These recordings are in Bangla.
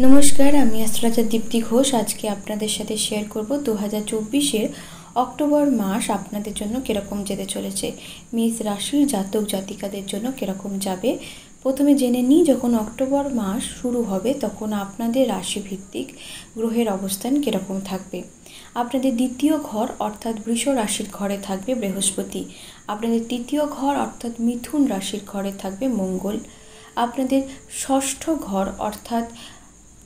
নমস্কার, আমি অ্যাস্ট্রোলজার দীপ্তি ঘোষ। আজকে আপনাদের সাথে শেয়ার করব 2024-এর অক্টোবর মাস আপনাদের জন্য কীরকম যেতে চলেছে। মেষ রাশির জাতক জাতিকাদের জন্য কীরকম যাবে প্রথমে জেনে নিই। যখন অক্টোবর মাস শুরু হবে তখন আপনাদের রাশিভিত্তিক গ্রহের অবস্থান কীরকম থাকবে। আপনাদের দ্বিতীয় ঘর অর্থাৎ বৃষ রাশির ঘরে থাকবে বৃহস্পতি। আপনাদের তৃতীয় ঘর অর্থাৎ মিথুন রাশির ঘরে থাকবে মঙ্গল। আপনাদের ষষ্ঠ ঘর অর্থাৎ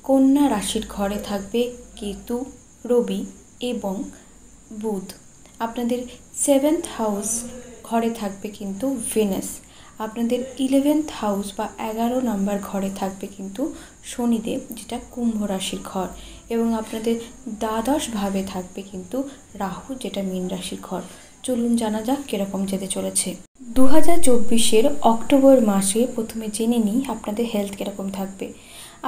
কন্যা রাশির ঘরে থাকবে কেতু, রবি এবং বুধ। আপনাদের 7th হাউস ঘরে থাকবে কিন্তু ভেনাস। আপনাদের 11th হাউস বা 11 নম্বর ঘরে থাকবে কিন্তু শনিদেব, যেটা কুম্ভ রাশির ঘর। এবং আপনাদের দ্বাদশভাবে থাকবে কিন্তু রাহু, যেটা মীন রাশির ঘর। চলুন জানা যাক কীরকম যেতে চলেছে 2024-এর অক্টোবর মাসে। প্রথমে জেনে নিই আপনাদের হেলথ কীরকম থাকবে।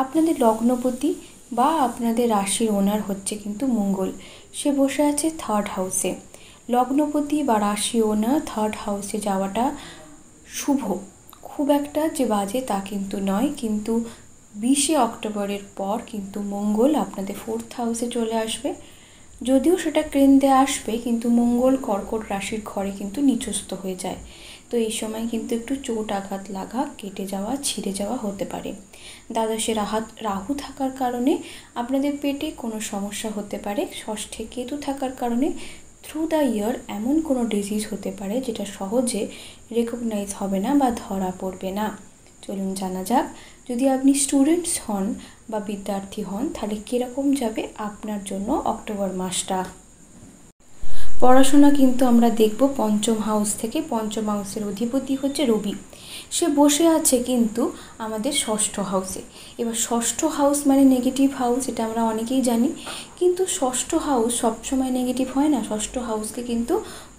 আপনাদের লগ্নপতি বা আপনাদের রাশির ওনার হচ্ছে কিন্তু মঙ্গল। সে বসে আছে 3rd হাউসে। লগ্নপতি বা রাশি ওনার 3rd হাউসে যাওয়াটা শুভ, খুব একটা যে বাজে তা কিন্তু নয়। কিন্তু 20শে অক্টোবরের পর কিন্তু মঙ্গল আপনাদের 4th হাউসে চলে আসবে। যদিও সেটা কেন্দ্রে আসবে, কিন্তু মঙ্গল কর্কট রাশির ঘরে কিন্তু নিচস্থ হয়ে যায়। তো এই সময় কিন্তু একটু চোট আঘাত লাগা, কেটে যাওয়া, ছিঁড়ে যাওয়া হতে পারে। দ্বাদশে রাহু থাকার কারণে আপনাদের পেটে কোনো সমস্যা হতে পারে। ষষ্ঠে কেতু থাকার কারণে থ্রু দ্য ইয়ার এমন কোনো ডিজিজ হতে পারে যেটা সহজে রেকগনাইজ হবে না বা ধরা পড়বে না। চলুন জানা যাক, যদি আপনি স্টুডেন্টস হন বা বিদ্যার্থী হন তাহলে কীরকম যাবে আপনার জন্য অক্টোবর মাসটা। পড়াশোনা কিন্তু আমরা দেখব পঞ্চম হাউস থেকে। পঞ্চম হাউসের অধিপতি হচ্ছে রবি। সে বসে আছে কিন্তু আমাদের ষষ্ঠ হাউসে। এবার ষষ্ঠ হাউস মানে নেগেটিভ হাউস, এটা আমরা অনেকেই জানি। কিন্তু ষষ্ঠ হাউস সবসময় নেগেটিভ হয় না। ষষ্ঠ হাউসকে কিন্তু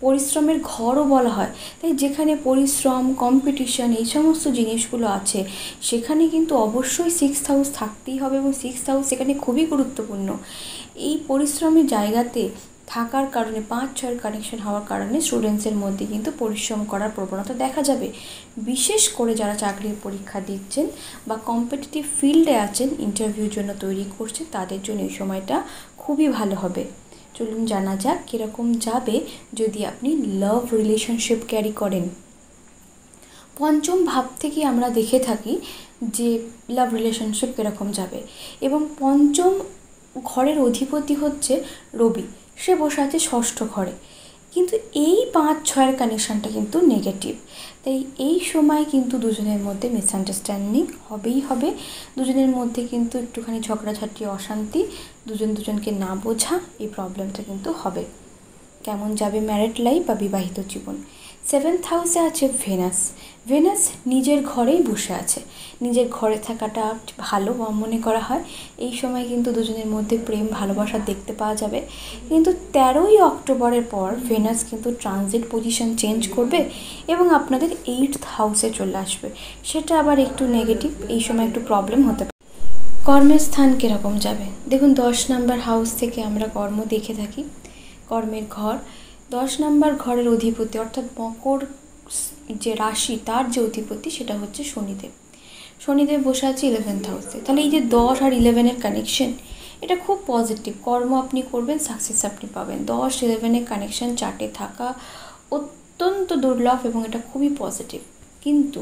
পরিশ্রমের ঘরও বলা হয়। তাই যেখানে পরিশ্রম, কম্পিটিশন এই সমস্ত জিনিসগুলো আছে সেখানে কিন্তু অবশ্যই 6th হাউস থাকতেই হবে, এবং 6th হাউস সেখানে খুবই গুরুত্বপূর্ণ। এই পরিশ্রমের জায়গাতে থাকার কারণে 5-6 কানেকশন হওয়ার কারণে স্টুডেন্টসের মধ্যে কিন্তু পরিশ্রম করার প্রবণতা দেখা যাবে। বিশেষ করে যারা চাকরির পরীক্ষা দিচ্ছেন বা কম্পিটিটিভ ফিল্ডে আছেন, ইন্টারভিউর জন্য তৈরি করছেন, তাদের জন্য এই সময়টা খুবই ভালো হবে। চলুন জানা যাক কীরকম যাবে যদি আপনি লাভ রিলেশনশিপ ক্যারি করেন। পঞ্চম ভাব থেকে আমরা দেখে থাকি যে লাভ রিলেশনশিপ কীরকম যাবে। এবং পঞ্চম ঘরের অধিপতি হচ্ছে রবি। সে বসে আছে ষষ্ঠ ঘরে। কিন্তু এই 5-6 কানেকশানটা কিন্তু নেগেটিভ। তাই এই সময় কিন্তু দুজনের মধ্যে মিসআন্ডারস্ট্যান্ডিং হবেই হবে। দুজনের মধ্যে কিন্তু একটুখানি ঝগড়াঝাটি, অশান্তি, দুজনকে না বোঝা, এই প্রবলেমটা কিন্তু হবে। কেমন যাবে ম্যারিড লাইফ বা বিবাহিত জীবন। 7th হাউসে আছে ভেনাস। ভেনাস নিজের ঘরেই বসে আছে। নিজের ঘরে থাকাটা ভালো মনে করা হয়। এই সময় কিন্তু দুজনের মধ্যে প্রেম ভালোবাসা দেখতে পাওয়া যাবে। কিন্তু 13ই অক্টোবরের পর ভেনাস কিন্তু ট্রানজিট পজিশন চেঞ্জ করবে এবং আপনাদের 8th হাউসে চলে আসবে। সেটা আবার একটু নেগেটিভ, এই সময় একটু প্রবলেম হতে পারে। কর্মের স্থান কীরকম যাবে দেখুন। 10 নম্বর হাউস থেকে আমরা কর্ম দেখে থাকি। কর্মের ঘর 10 নম্বর ঘরের অধিপতি অর্থাৎ মকর যে রাশি, তার যে অধিপতি সেটা হচ্ছে শনিদেব। শনিদেব বসে আছে 11th হাউসে। তাহলে এই যে 10 আর 11-এর কানেকশন, এটা খুব পজিটিভ। কর্ম আপনি করবেন, সাকসেস আপনি পাবেন। 10-11-এর কানেকশন চার্টে থাকা অত্যন্ত দুর্লভ এবং এটা খুবই পজিটিভ। কিন্তু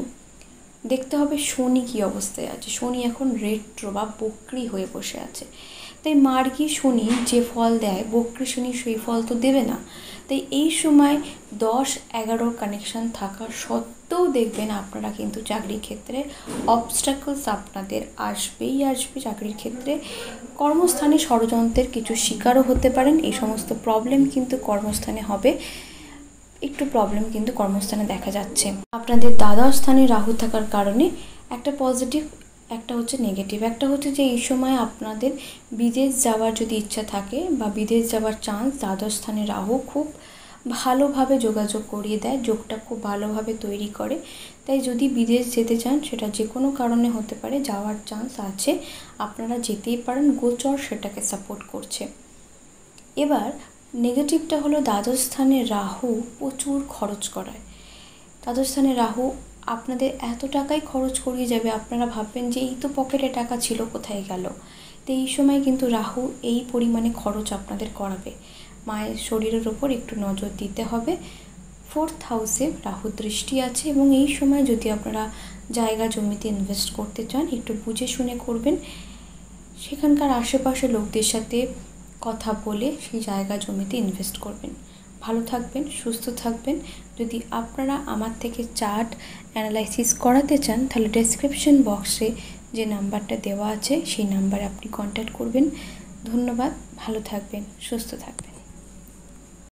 দেখতে হবে শনি কী অবস্থায় আছে। শনি এখন রেট্রো বা বক্রি হয়ে বসে আছে। তাই মার্গী শনি যে ফল দেয়, বক্রি শনি সেই ফল তো দেবে না। তাই এই সময় 10-11 কানেকশান থাকা সত্ত্বেও দেখবেন আপনারা কিন্তু চাকরির ক্ষেত্রে অবস্ট্যাকলস আপনাদের আসবেই আসবে। চাকরির ক্ষেত্রে কর্মস্থানে ষড়যন্ত্রের কিছু শিকারও হতে পারেন। এই সমস্ত প্রবলেম কিন্তু কর্মস্থানে হবে। একটু প্রবলেম কিন্তু কর্মস্থানে দেখা যাচ্ছে। আপনাদের দ্বাদশ স্থানে রাহু থাকার কারণে একটা পজিটিভ, একটা হচ্ছে নেগেটিভ। একটা হচ্ছে যে এই সময় আপনাদের বিদেশ যাওয়ার যদি ইচ্ছা থাকে বা বিদেশ যাওয়ার চান্স, দ্বাদশ স্থানে রাহু খুব ভালোভাবে যোগাযোগ করিয়ে দেয়, যোগটা খুব ভালোভাবে তৈরি করে। তাই যদি বিদেশ যেতে চান, সেটা যে কোনো কারণে হতে পারে, যাওয়ার চান্স আছে, আপনারা যেতেই পারেন। গোচর সেটাকে সাপোর্ট করছে। এবার নেগেটিভটা হলো দ্বাদশ স্থানে রাহু প্রচুর খরচ করায়। দ্বাদশ স্থানে রাহু আপনাদের এত টাকাই খরচ করিয়ে যাবে, আপনারা ভাববেন যে এই তো পকেটে টাকা ছিল, কোথায় গেল। তো এই সময় কিন্তু রাহু এই পরিমাণে খরচ আপনাদের করাবে। মায়ের শরীরের ওপর একটু নজর দিতে হবে। 4th হাউসে রাহু দৃষ্টি আছে এবং এই সময় যদি আপনারা জায়গা জমিতে ইনভেস্ট করতে চান, একটু বুঝে শুনে করবেন। সেখানকার আশেপাশে লোকদের সাথে কথা বলে সেই জায়গা জমিতে ইনভেস্ট করবেন। ভালো থাকবেন, সুস্থ থাকবেন। যদি আপনারা আমার থেকে চার্ট অ্যানালাইসিস করাতে চান, তাহলে ডেসক্রিপশন বক্সে যে নাম্বারটা দেওয়া আছে সেই নাম্বারে আপনি কন্ট্যাক্ট করবেন। ধন্যবাদ, ভালো থাকবেন, সুস্থ থাকবেন।